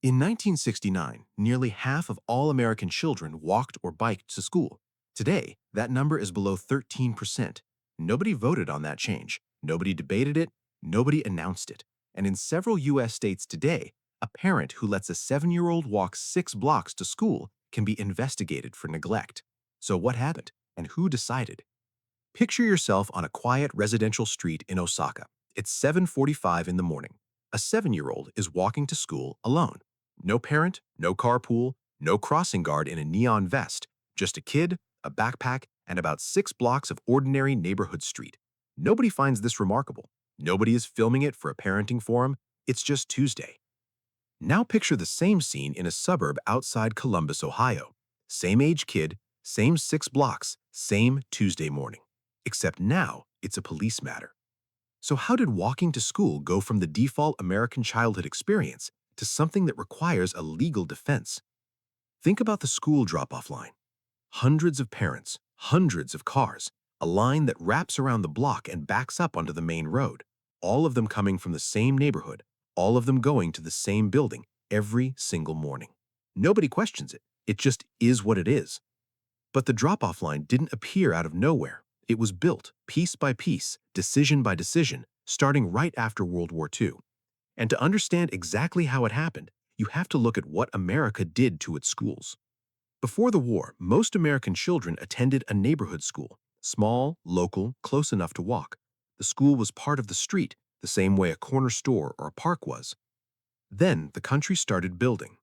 In 1969, nearly half of all American children walked or biked to school. Today, that number is below 13%. Nobody voted on that change. Nobody debated it. Nobody announced it. And in several U.S. states today, a parent who lets a 7-year-old walk 6 blocks to school can be investigated for neglect. So what happened? And who decided? Picture yourself on a quiet residential street in Osaka. It's 7:45 in the morning. A 7-year-old is walking to school alone. No parent, no carpool, no crossing guard in a neon vest. Just a kid, a backpack, and about 6 blocks of ordinary neighborhood street. Nobody finds this remarkable. Nobody is filming it for a parenting forum. It's just Tuesday. Now picture the same scene in a suburb outside Columbus, Ohio. Same age kid, same 6 blocks, same Tuesday morning. Except now, it's a police matter. So how did walking to school go from the default American childhood experience to something that requires a legal defense? Think about the school drop-off line. Hundreds of parents, hundreds of cars, a line that wraps around the block and backs up onto the main road, all of them coming from the same neighborhood, all of them going to the same building every single morning. Nobody questions it. It just is what it is. But the drop-off line didn't appear out of nowhere. It was built, piece by piece, decision by decision, starting right after World War II. And to understand exactly how it happened, you have to look at what America did to its schools. Before the war, most American children attended a neighborhood school, small, local, close enough to walk. The school was part of the street, the same way a corner store or a park was. Then the country started building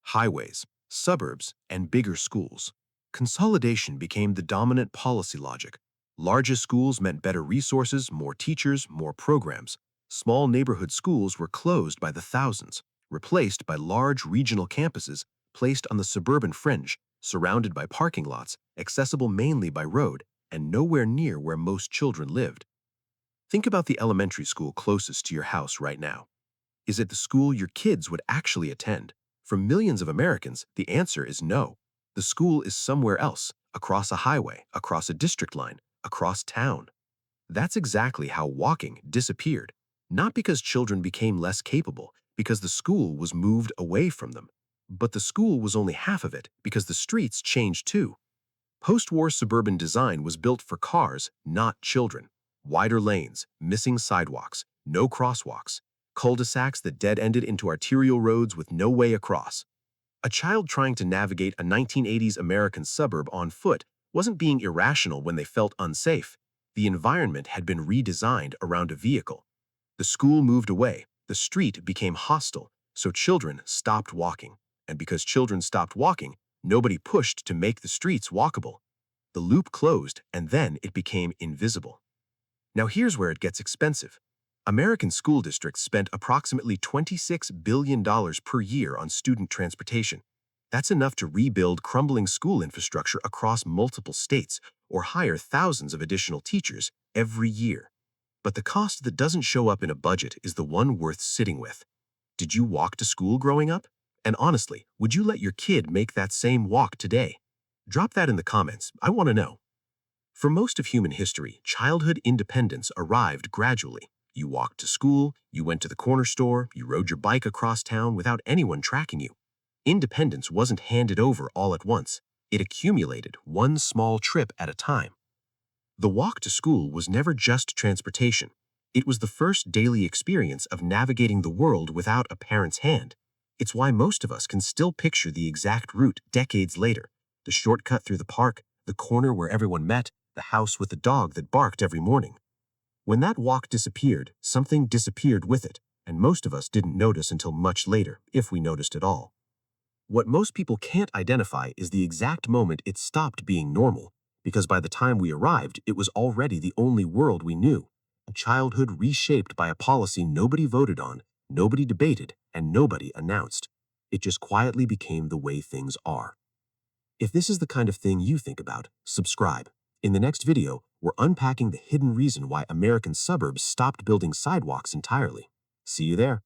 highways, suburbs, and bigger schools. Consolidation became the dominant policy logic. Larger schools meant better resources, more teachers, more programs. Small neighborhood schools were closed by the thousands, replaced by large regional campuses placed on the suburban fringe, surrounded by parking lots, accessible mainly by road, and nowhere near where most children lived. Think about the elementary school closest to your house right now. Is it the school your kids would actually attend? For millions of Americans, the answer is no. The school is somewhere else, across a highway, across a district line, across town. That's exactly how walking disappeared, not because children became less capable, because the school was moved away from them. But the school was only half of it because the streets changed too. Post-war suburban design was built for cars, not children. Wider lanes, missing sidewalks, no crosswalks, cul-de-sacs that dead-ended into arterial roads with no way across. A child trying to navigate a 1980s American suburb on foot wasn't being irrational when they felt unsafe. The environment had been redesigned around a vehicle. The school moved away, the street became hostile, so children stopped walking. And because children stopped walking, nobody pushed to make the streets walkable. The loop closed, and then it became invisible. Now here's where it gets expensive. American school districts spent approximately $26 billion per year on student transportation. That's enough to rebuild crumbling school infrastructure across multiple states or hire thousands of additional teachers every year. But the cost that doesn't show up in a budget is the one worth sitting with. Did you walk to school growing up? And honestly, would you let your kid make that same walk today? Drop that in the comments. I want to know. For most of human history, childhood independence arrived gradually. You walked to school, you went to the corner store, you rode your bike across town without anyone tracking you. Independence wasn't handed over all at once. It accumulated one small trip at a time. The walk to school was never just transportation. It was the first daily experience of navigating the world without a parent's hand. It's why most of us can still picture the exact route decades later. The shortcut through the park, the corner where everyone met, the house with the dog that barked every morning. When that walk disappeared, something disappeared with it, and most of us didn't notice until much later, if we noticed at all. What most people can't identify is the exact moment it stopped being normal, because by the time we arrived, it was already the only world we knew, a childhood reshaped by a policy nobody voted on, nobody debated, and nobody announced. It just quietly became the way things are. If this is the kind of thing you think about, subscribe. In the next video, we're unpacking the hidden reason why American suburbs stopped building sidewalks entirely. See you there.